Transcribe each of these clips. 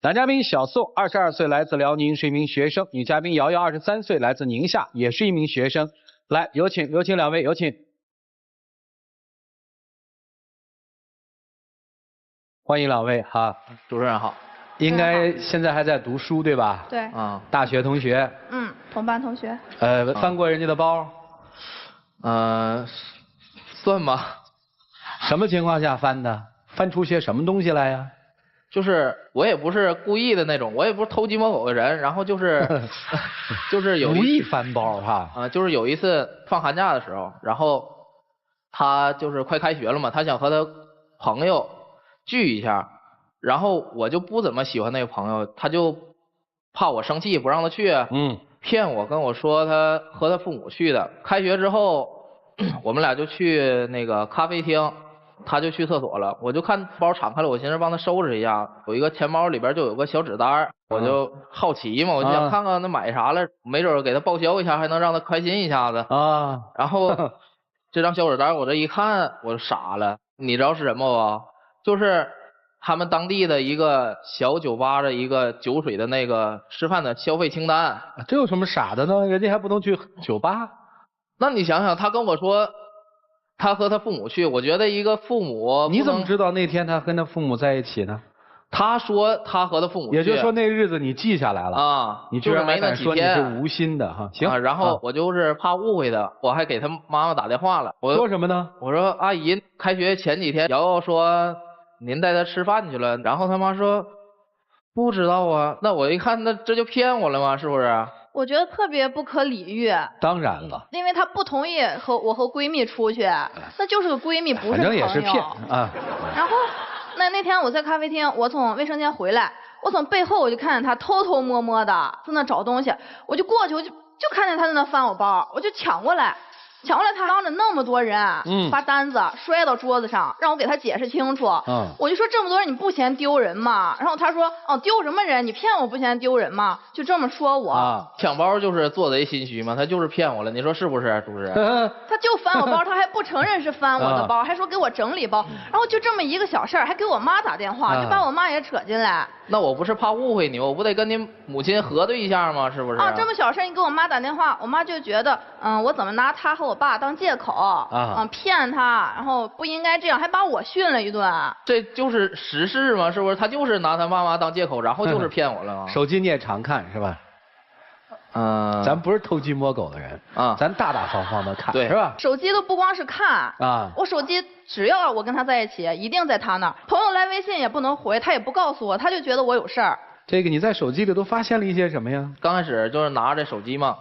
男嘉宾小宋，22岁，来自辽宁，是一名学生；女嘉宾瑶瑶，23岁，来自宁夏，也是一名学生。来，有请两位，有请。欢迎两位哈，主持人好。应该现在还在读书对吧？对。啊，大学同学。同班同学。翻过人家的包？算吧。什么情况下翻的？翻出些什么东西来呀？就是我也不是故意的那种，我也不是偷鸡摸狗的人，然后就是就是有无意翻包哈。就是有一次放寒假的时候，然后他就是快开学了嘛，他想和他朋友聚一下，然后我就不怎么喜欢那个朋友，他就怕我生气不让他去，骗我跟我说他和他父母去的。开学之后我们俩就去那个咖啡厅，他就去厕所了，我就看包敞开了，我寻思帮他收拾一下，有一个钱包里边就有个小纸单，我就好奇嘛，我就想看看他买啥了，没准给他报销一下，还能让他开心一下子啊。然后这张小纸单我这一看我就傻了，你知道是什么吧？就是他们当地的一个小酒吧的一个酒水的那个吃饭的消费清单。这有什么傻的呢？人家还不能去酒吧。那你想想，他跟我说他和他父母去，我觉得一个父母，你怎么知道那天他跟他父母在一起呢？他说他和他父母去，也就是说那日子你记下来了啊，你居然没那说你是无心的哈。行，然后我就是怕误会他，我还给他妈妈打电话了。我说什么呢？我说阿姨，开学前几天瑶瑶说您带她吃饭去了，然后他妈说不知道啊。那我一看，那这就骗我了吗？是不是？我觉得特别不可理喻。当然了，因为她不同意和闺蜜出去，那就是个闺蜜，不是朋友。反正也是骗啊。然后那天我在咖啡厅，我从卫生间回来，我从背后我就看见她偷偷摸摸的在那找东西，我就过去，我就看见她在那翻我包，我就抢过来，他当着那么多人，把单子摔到桌子上，让我给他解释清楚。我就说这么多人你不嫌丢人吗？然后他说丢什么人？你骗我不嫌丢人吗？就这么说我。抢包就是做贼心虚嘛，他就是骗我了，你说是不是，主持人？他就翻我包，他还不承认是翻我的包，还说给我整理包，然后就这么一个小事儿，还给我妈打电话，就把我妈也扯进来。那我不是怕误会你，我不得跟您母亲核对一下吗？是不是？这么小事你给我妈打电话，我妈就觉得我怎么拿她和我爸当借口骗她，然后不应该这样，还把我训了一顿。这就是实事吗？是不是？他就是拿他妈妈当借口，然后就是骗我了。手机你也常看是吧？咱不是偷鸡摸狗的人咱大大方方的看，对，是吧？手机都不光是看我手机只要我跟他在一起，一定在他那儿。朋友来微信也不能回，他也不告诉我，他就觉得我有事儿。这个你在手机里都发现了一些什么呀？刚开始就是拿着手机嘛，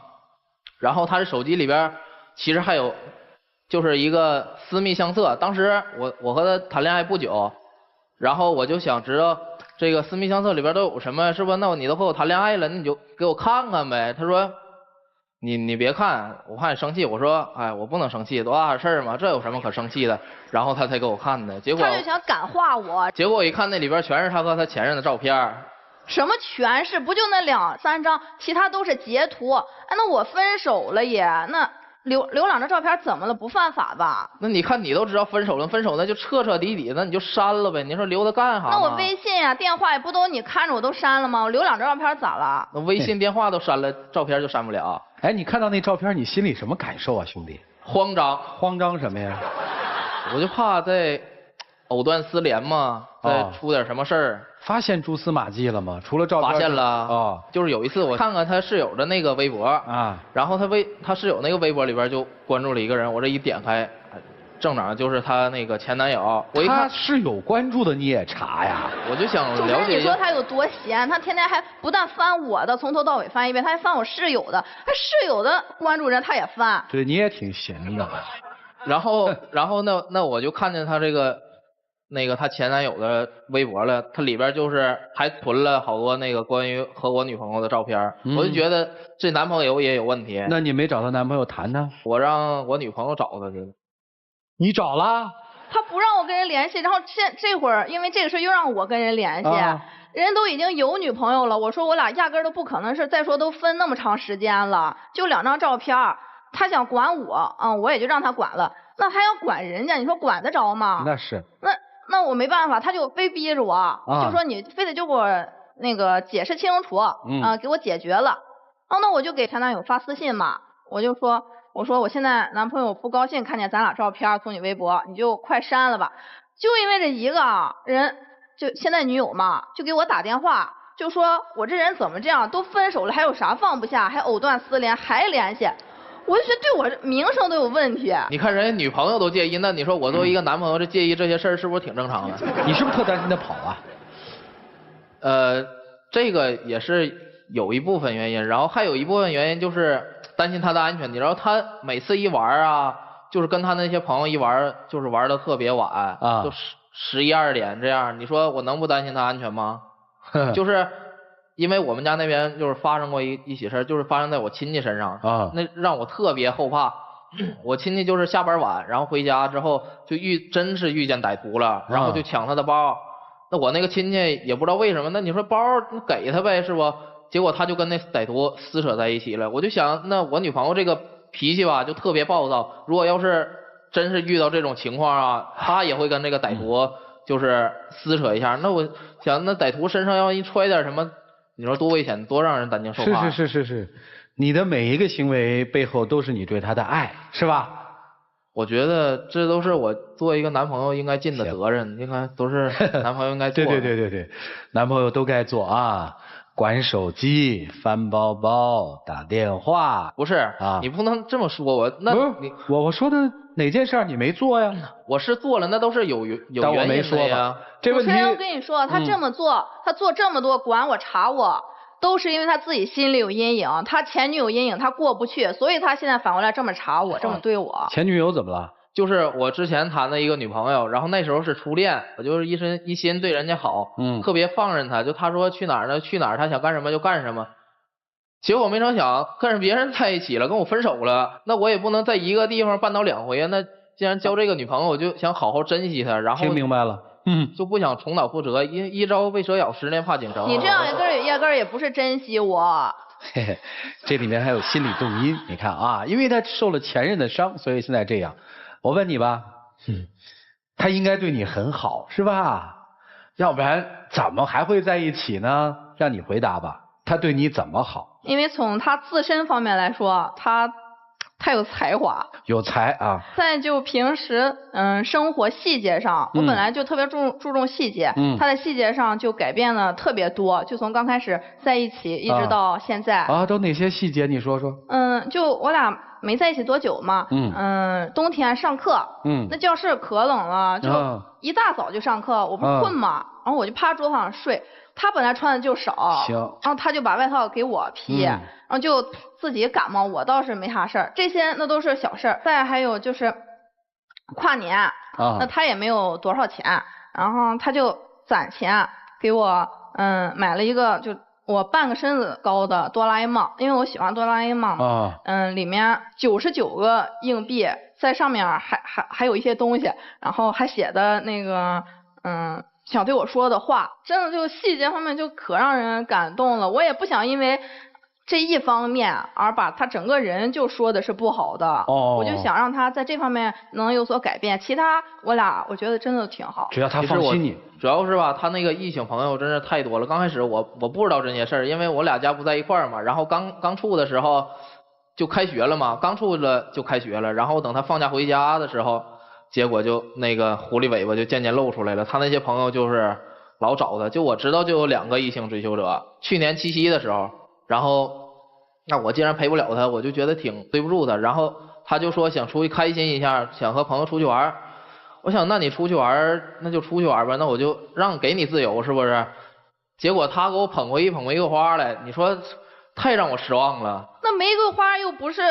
然后他的手机里边其实还有就是一个私密相册。当时我和他谈恋爱不久，然后我就想知道这个私密相册里边都有什么，是吧？那你都和我谈恋爱了，那你就给我看看呗。他说你别看，我怕你生气。我说哎，我不能生气，多大点事儿嘛，这有什么可生气的？然后他才给我看的，结果他就想感化我。结果我一看那里边全是他和他前任的照片。什么全是？不就那2、3张，其他都是截图。那我分手了也，那留2张照片怎么了？不犯法吧？那你看你都知道分手了，分手那就彻彻底底，那你就删了呗。你说留它干啥？那我微信呀、电话也不都你看着我都删了吗？我留2张照片咋了？那微信、电话都删了，照片就删不了。哎，你看到那照片，你心里什么感受啊，兄弟？慌张。慌张什么呀？我就怕再藕断丝连嘛，再出点什么事儿。发现蛛丝马迹了吗？除了照片。发现了就是有一次我看看他室友的那个微博然后他室友那个微博里边就关注了一个人，我这一点开，正长就是他那个前男友。我一看他室友关注的你也查呀？我就想了解。你说他有多闲？他天天还不但翻我的，从头到尾翻一遍，他还翻我室友的，他室友的关注人他也翻。对，你也挺闲的。然后那我就看见他这个。那个他前男友的微博了，他里边就是还存了好多那个关于和我女朋友的照片，我就觉得这男朋友也有问题。那你没找他男朋友谈谈？我让我女朋友找他去了。你找了？他不让我跟人联系，然后这会儿因为这个事又让我跟人联系，人都已经有女朋友了。我说我俩压根都不可能是，再说都分那么长时间了，就2张照片，他想管我，我也就让他管了。那还要管人家，你说管得着吗？那是。那我没办法，他就非逼着我，就说你非得就给我那个解释清楚，给我解决了。那我就给前男友发私信嘛，我就说，我说我现在男朋友不高兴看见咱俩照片从你微博，你就快删了吧。就因为这一个人，就现在女友嘛，就给我打电话，就说我这人怎么这样，都分手了还有啥放不下，还藕断丝连还联系。我就觉得对我名声都有问题。你看人家女朋友都介意，那你说我作为一个男朋友，这介意这些事儿是不是挺正常的？你是不是特担心他跑啊？这个也是有一部分原因，然后还有一部分原因就是担心他的安全。你知道他每次一玩啊，就是跟他那些朋友一玩，就是玩的特别晚啊，就11、12点这样。你说我能不担心他安全吗？就是因为我们家那边就是发生过一起事，就是发生在我亲戚身上啊，那让我特别后怕。我亲戚就是下班晚，然后回家之后就真是遇见歹徒了，然后就抢他的包。那我那个亲戚也不知道为什么，那你说包你给他呗，是不？结果他就跟那歹徒撕扯在一起了。我就想，那我女朋友这个脾气吧，就特别暴躁。如果要是真是遇到这种情况啊，她也会跟这个歹徒就是撕扯一下。那我想，那歹徒身上要一揣点什么，你说多危险，多让人担惊受怕。是，你的每一个行为背后都是你对他的爱，是吧？我觉得这都是我作为一个男朋友应该尽的责任，应该都是男朋友应该做的。对，男朋友都该做啊。管手机、翻包包、打电话。不是啊，你不能这么说我。那你我说的哪件事你没做呀？我是做了，那都是有原因的呀。这问题，我跟你说，他这么做，他做这么多，管我查我，都是因为他自己心里有阴影，他前女友阴影他过不去，所以他现在反过来这么查我，这么对我。前女友怎么了？就是我之前谈的一个女朋友，然后那时候是初恋，我就是一心对人家好，特别放任她，就她说去哪儿呢去哪儿，她想干什么就干什么。结果没成想跟着别人在一起了，跟我分手了，那我也不能在一个地方绊倒2回啊。那既然交这个女朋友，我就想好好珍惜她，然后听明白了，就不想重蹈覆辙，一朝被蛇咬，10年怕井绳。你这样压根儿也不是珍惜我。嘿嘿，这里面还有心理动因，你看啊，因为他受了前任的伤，所以现在这样。我问你吧，他应该对你很好是吧？要不然怎么还会在一起呢？让你回答吧，他对你怎么好？因为从他自身方面来说，他有才华，有才啊。再就平时生活细节上，我本来就特别注重细节，他在细节上就改变了特别多，就从刚开始在一起一直到现在啊。都哪些细节你说说？就我俩没在一起多久嘛，冬天上课，那教室可冷了，就一大早就上课，我不是困嘛，然后我就趴桌子上睡。他本来穿的就少，然后他就把外套给我披，然后就自己感冒，我倒是没啥事儿，这些那都是小事儿。再还有就是跨年，那他也没有多少钱，然后他就攒钱给我买了一个就我半个身子高的哆啦 A 梦，因为我喜欢哆啦 A 梦，里面99个硬币，在上面还有一些东西，然后还写的那个想对我说的话，真的就细节方面就可让人感动了。我也不想因为这一方面而把他整个人就说的是不好的，我就想让他在这方面能有所改变，其他我俩我觉得真的挺好。只要他放心你，主要是吧，他那个异性朋友真是太多了。刚开始我不知道这些事儿，因为我俩家不在一块儿嘛，然后刚处的时候就开学了嘛，刚处了就开学了，然后等他放假回家的时候。结果就那个狐狸尾巴就渐渐露出来了，他那些朋友就是老找他，就我知道就有2个异性追求者。去年7夕的时候，然后那我既然陪不了他，我就觉得挺对不住他，然后他就说想出去开心一下，想和朋友出去玩。我想那你出去玩那就出去玩吧，那我就给你自由是不是？结果他给我捧回一个花来，你说太让我失望了。那玫瑰花又不是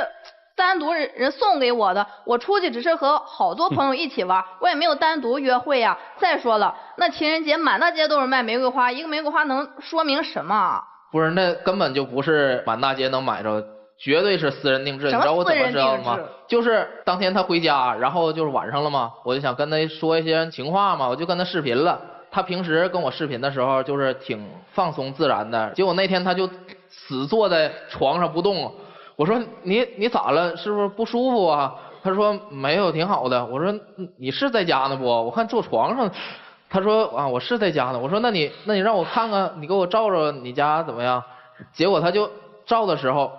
单独人送给我的，我出去只是和好多朋友一起玩，我也没有单独约会呀。再说了，那情人节满大街都是卖玫瑰花，一个玫瑰花能说明什么？不是，那根本就不是满大街能买着，绝对是私人定制。你知道我怎么知道吗？就是当天他回家，然后就是晚上了嘛，我就想跟他说一些情话嘛，我就跟他视频了。他平时跟我视频的时候就是挺放松自然的，结果那天他就死坐在床上不动。我说你咋了？是不是不舒服啊？他说没有，挺好的。我说你是在家呢不？我看坐床上。他说啊，我是在家呢。我说那你让我看看，你给我照照你家怎么样？结果他就照的时候，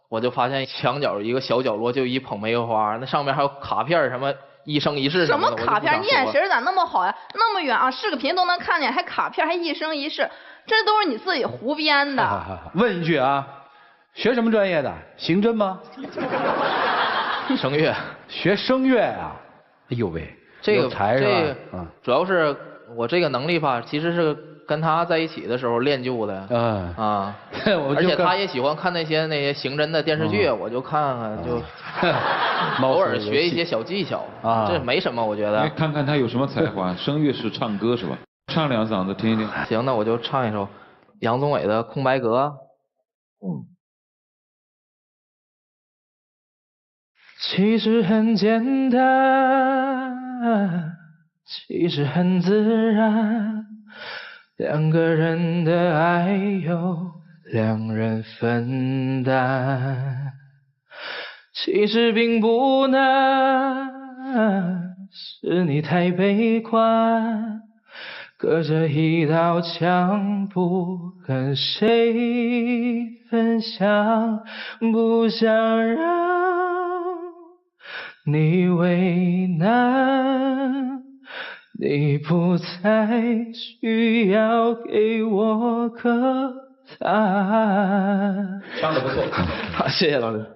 我就发现墙角一个小角落就一捧玫瑰花，那上面还有卡片什么一生一世什么的。么卡片？你眼神咋那么好呀？那么远啊，视个频都能看见，还卡片，还一生一世，这都是你自己胡编的。问一句啊，学什么专业的？刑侦吗？声乐。学声乐啊？哎呦喂，这个有才是吧？这个主要是我这个能力吧，其实是跟他在一起的时候练就的。啊，而且他也喜欢看那些刑侦的电视剧，我就看看就偶尔学一些小技巧啊，这没什么，我觉得。看看他有什么才华，声乐是唱歌是吧？唱两嗓子听一听。行，那我就唱一首杨宗纬的《空白格》。其实很简单，其实很自然，两个人的爱由两人分担。其实并不难，是你太悲观，隔着一道墙不跟谁分享，不想让你为难，你不再需要给我个答案。唱得不错，好，谢谢老师。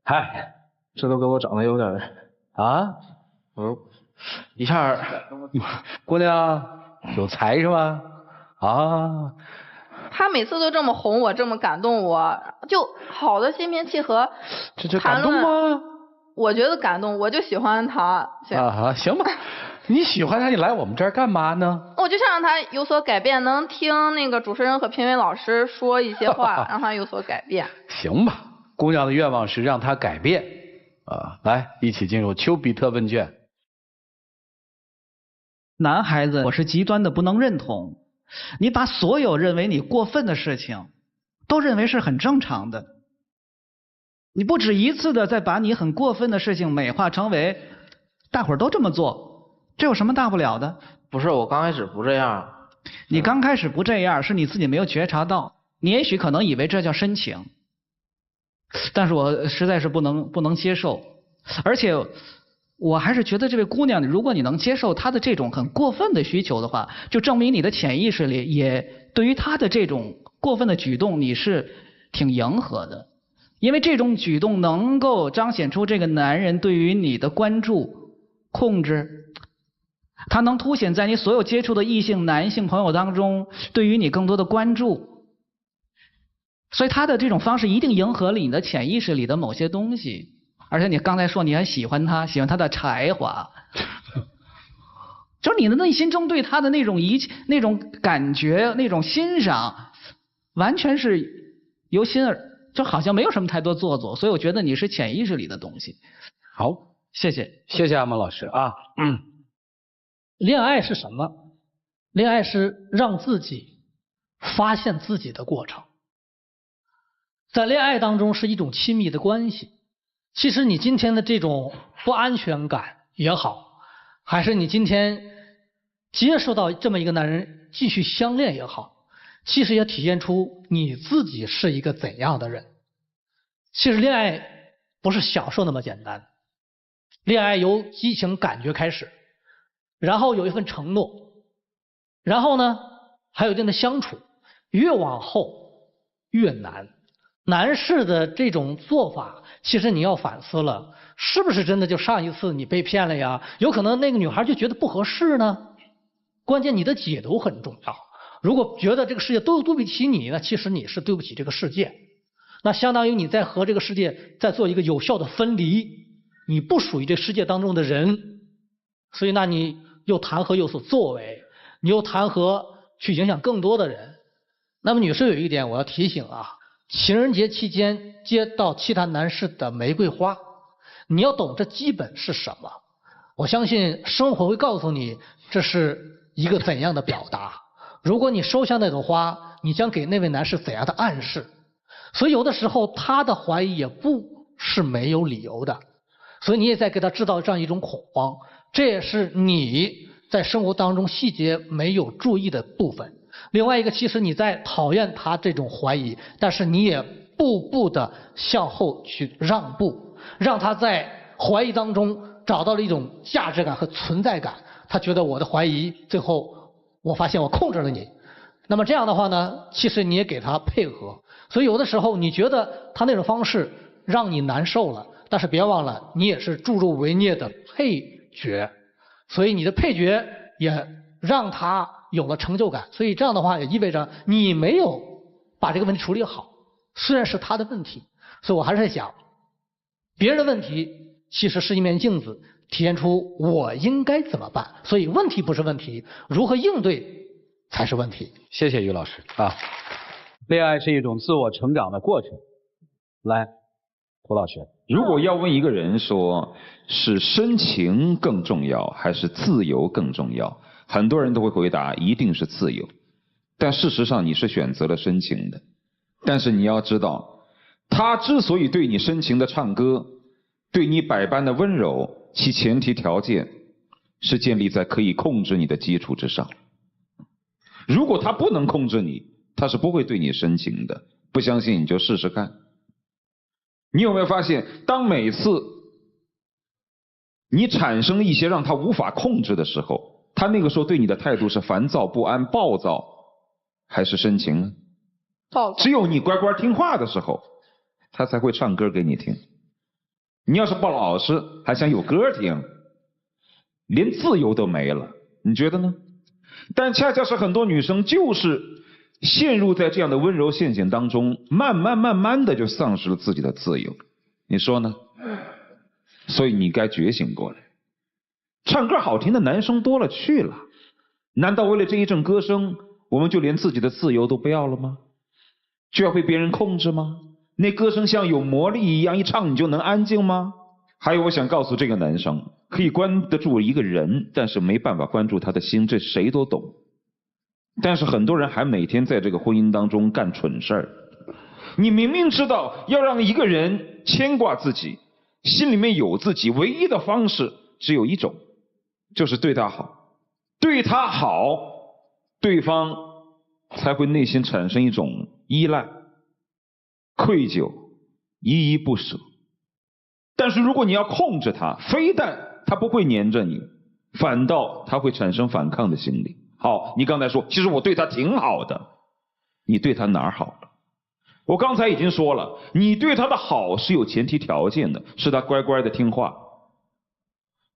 嗨，这都给我整的有点啊，一下姑娘有才是吧？啊，他每次都这么哄我，这么感动我，就好的心平气和。这感动吗？我觉得感动，我就喜欢他。行吧，你喜欢他，你来我们这儿干嘛呢？我就想让他有所改变，能听那个主持人和评委老师说一些话，让他有所改变。行吧，姑娘的愿望是让他改变啊！来，一起进入丘比特问卷。男孩子，我是极端的不能认同。你把所有认为你过分的事情，都认为是很正常的。你不止一次的在把你很过分的事情美化成为大伙儿都这么做，这有什么大不了的？不是，我刚开始不这样。你刚开始不这样，是你自己没有觉察到。你也许可能以为这叫深情，但是我实在是不能接受。而且我还是觉得这位姑娘，如果你能接受她的这种很过分的需求的话，就证明你的潜意识里也对于她的这种过分的举动你是挺迎合的。因为这种举动能够彰显出这个男人对于你的关注、控制，他能凸显在你所有接触的异性男性朋友当中对于你更多的关注，所以他的这种方式一定迎合了你的潜意识里的某些东西。而且你刚才说你还喜欢他，喜欢他的才华，就是你的内心中对他的那种那种感觉、那种欣赏，完全是由心而。就好像没有什么太多做作，所以我觉得你是潜意识里的东西。好，谢谢阿蒙老师啊。恋爱是什么？恋爱是让自己发现自己的过程。在恋爱当中是一种亲密的关系。其实你今天的这种不安全感也好，还是你今天接受到这么一个男人继续相恋也好，其实也体现出你自己是一个怎样的人。其实恋爱不是享受那么简单，恋爱由激情感觉开始，然后有一份承诺，然后呢还有一定的相处，越往后越难。男士的这种做法，其实你要反思了，是不是真的就上一次你被骗了呀？有可能那个女孩就觉得不合适呢。关键你的解读很重要。如果觉得这个世界都对不起你，那其实你是对不起这个世界，那相当于你在和这个世界在做一个有效的分离，你不属于这世界当中的人，所以那你又谈何有所作为，你又谈何去影响更多的人。那么女士有一点我要提醒啊，情人节期间接到其他男士的玫瑰花，你要懂这基本是什么。我相信生活会告诉你这是一个怎样的表达。如果你收下那朵花，你将给那位男士怎样的暗示？所以有的时候他的怀疑也不是没有理由的，所以你也在给他制造这样一种恐慌，这也是你在生活当中细节没有注意的部分。另外一个，其实你在讨厌他这种怀疑，但是你也步步的向后去让步，让他在怀疑当中找到了一种价值感和存在感。他觉得我的怀疑，最后我发现我控制了你。那么这样的话呢，其实你也给他配合。所以有的时候你觉得他那种方式让你难受了，但是别忘了，你也是助纣为虐的配角，所以你的配角也让他有了成就感。所以这样的话也意味着你没有把这个问题处理好，虽然是他的问题。所以我还是在想，别人的问题其实是一面镜子，体现出我应该怎么办。所以问题不是问题，如何应对才是问题。谢谢于老师啊。恋爱是一种自我成长的过程。来，涂老师，如果要问一个人说是深情更重要还是自由更重要，很多人都会回答一定是自由。但事实上你是选择了深情的。但是你要知道，他之所以对你深情的唱歌，对你百般的温柔，其前提条件是建立在可以控制你的基础之上。如果他不能控制你，他是不会对你深情的。不相信你就试试看。你有没有发现，当每次你产生一些让他无法控制的时候，他那个时候对你的态度是烦躁、不安、暴躁，还是深情呢？暴躁。只有你乖乖听话的时候，他才会唱歌给你听。你要是不老实，还想有歌听，连自由都没了，你觉得呢？但恰恰是很多女生就是陷入在这样的温柔陷阱当中，慢慢的就丧失了自己的自由。你说呢？所以你该觉醒过来。唱歌好听的男生多了去了，难道为了这一阵歌声，我们就连自己的自由都不要了吗？就要被别人控制吗？那歌声像有魔力一样，一唱你就能安静吗？还有我想告诉这个男生，可以关得住一个人，但是没办法关注他的心，这谁都懂。但是很多人还每天在这个婚姻当中干蠢事儿。你明明知道要让一个人牵挂自己，心里面有自己，唯一的方式只有一种，就是对他好。对他好，对方才会内心产生一种依赖、愧疚、依依不舍。但是如果你要控制他，非但他不会黏着你，反倒他会产生反抗的心理。好，你刚才说，其实我对他挺好的，你对他哪儿好了？我刚才已经说了，你对他的好是有前提条件的，是他乖乖的听话。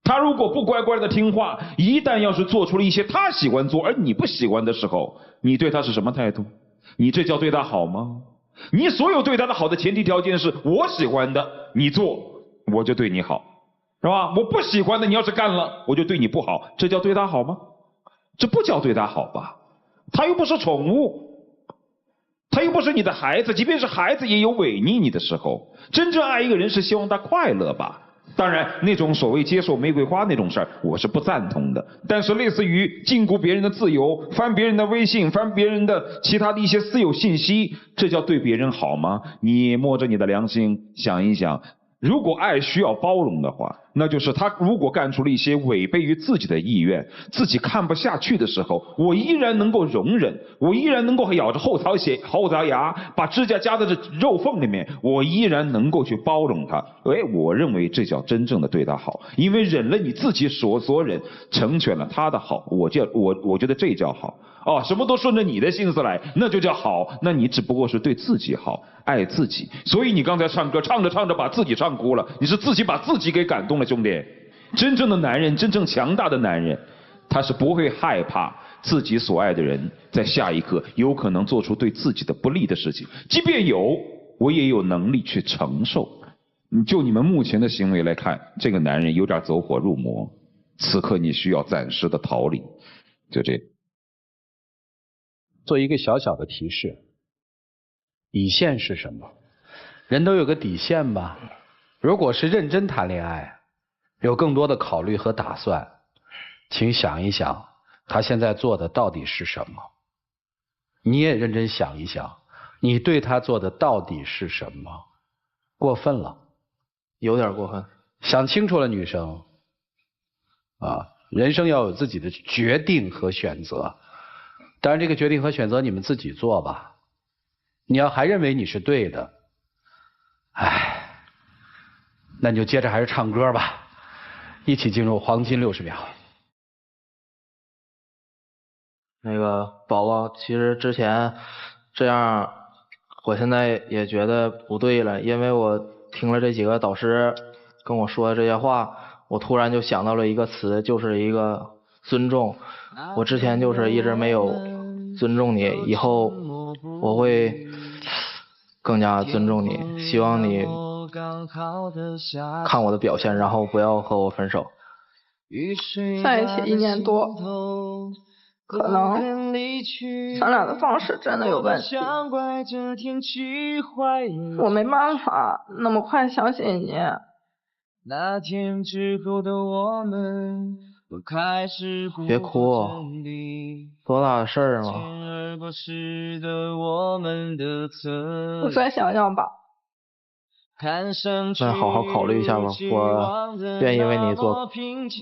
他如果不乖乖的听话，一旦要是做出了一些他喜欢做而你不喜欢的时候，你对他是什么态度？你这叫对他好吗？你所有对他的好的前提条件是我喜欢的你做，我就对你好，是吧？我不喜欢的你要是干了，我就对你不好，这叫对他好吗？这不叫对他好吧？他又不是宠物，他又不是你的孩子，即便是孩子也有违逆你的时候。真正爱一个人是希望他快乐吧？当然那种所谓接受玫瑰花那种事儿我是不赞同的，但是类似于禁锢别人的自由，翻别人的微信，翻别人的其他的一些私有信息，这叫对别人好吗？你摸着你的良心想一想，如果爱需要包容的话，那就是他如果干出了一些违背于自己的意愿，自己看不下去的时候，我依然能够容忍，我依然能够咬着后槽牙，把指甲夹在这肉缝里面，我依然能够去包容他。我认为这叫真正的对他好，因为忍了你自己所忍，成全了他的好，我觉得这叫好。什么都顺着你的心思来，那就叫好。那你只不过是对自己好，爱自己。所以你刚才唱歌唱着唱着把自己唱哭了，你是自己把自己给感动了，兄弟。真正的男人，真正强大的男人，他是不会害怕自己所爱的人在下一刻有可能做出对自己的不利的事情，即便有，我也有能力去承受。就你们目前的行为来看，这个男人有点走火入魔，此刻你需要暂时的逃离。就这样。做一个小小的提示，底线是什么？人都有个底线吧。如果是认真谈恋爱，有更多的考虑和打算，请想一想他现在做的到底是什么。你也认真想一想，你对他做的到底是什么？过分了，有点过分。想清楚了，女生人生要有自己的决定和选择。当然，这个决定和选择你们自己做吧。你要还认为你是对的，哎，那你就接着还是唱歌吧。一起进入黄金60秒。那个宝宝，其实之前这样，我现在也觉得不对了，因为我听了这几个导师跟我说的这些话，我突然就想到了一个词，就是一个尊重。我之前就是一直没有尊重你，以后我会更加尊重你，希望你看我的表现，然后不要和我分手。在一起1年多，可能咱俩的方式真的有问题，我没办法那么快相信你。那天之后的我们都开始别哭，多大的事儿嘛。我再想想吧。那好好考虑一下吧，我愿意为你做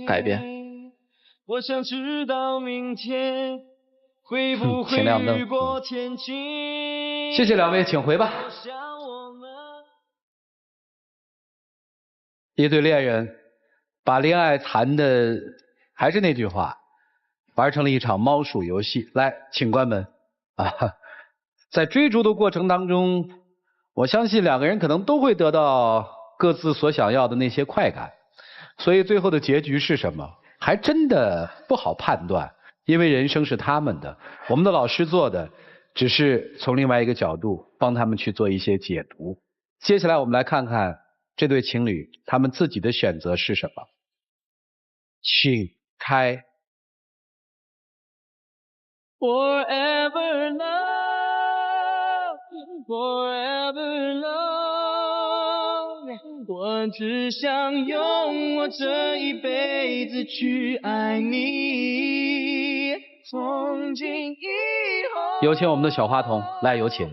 改变。我想知道明天会不会请亮灯。雨过天晴。谢谢两位，请回吧。一对恋人把恋爱谈的还是那句话，玩成了一场猫鼠游戏。来，请关门啊！在追逐的过程当中，我相信两个人可能都会得到各自所想要的那些快感，所以最后的结局是什么，还真的不好判断，因为人生是他们的，我们的老师做的只是从另外一个角度帮他们去做一些解读。接下来我们来看看这对情侣他们自己的选择是什么，请开。 Forever love, forever love， 我只想用我这一辈子去爱你。从今以后，有请我们的小花童，来，有请。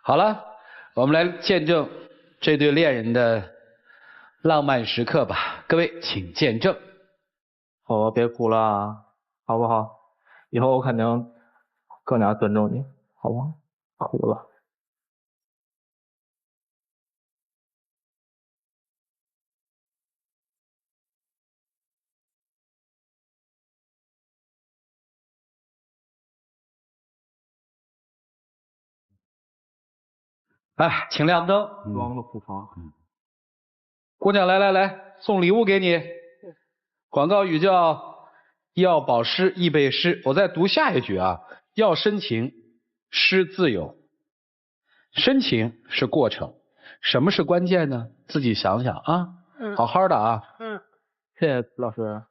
好了，我们来见证这对恋人的浪漫时刻吧。各位，请见证。宝宝别哭了啊，好不好？以后我肯定更加尊重你，好不好？哭了。哎，请亮灯。装了哭房。姑娘，来，送礼物给你。广告语叫“要保湿，易背诗”。我再读下一句啊，要深情，诗自有。深情是过程，什么是关键呢？自己想想啊。好好的啊。谢谢老师。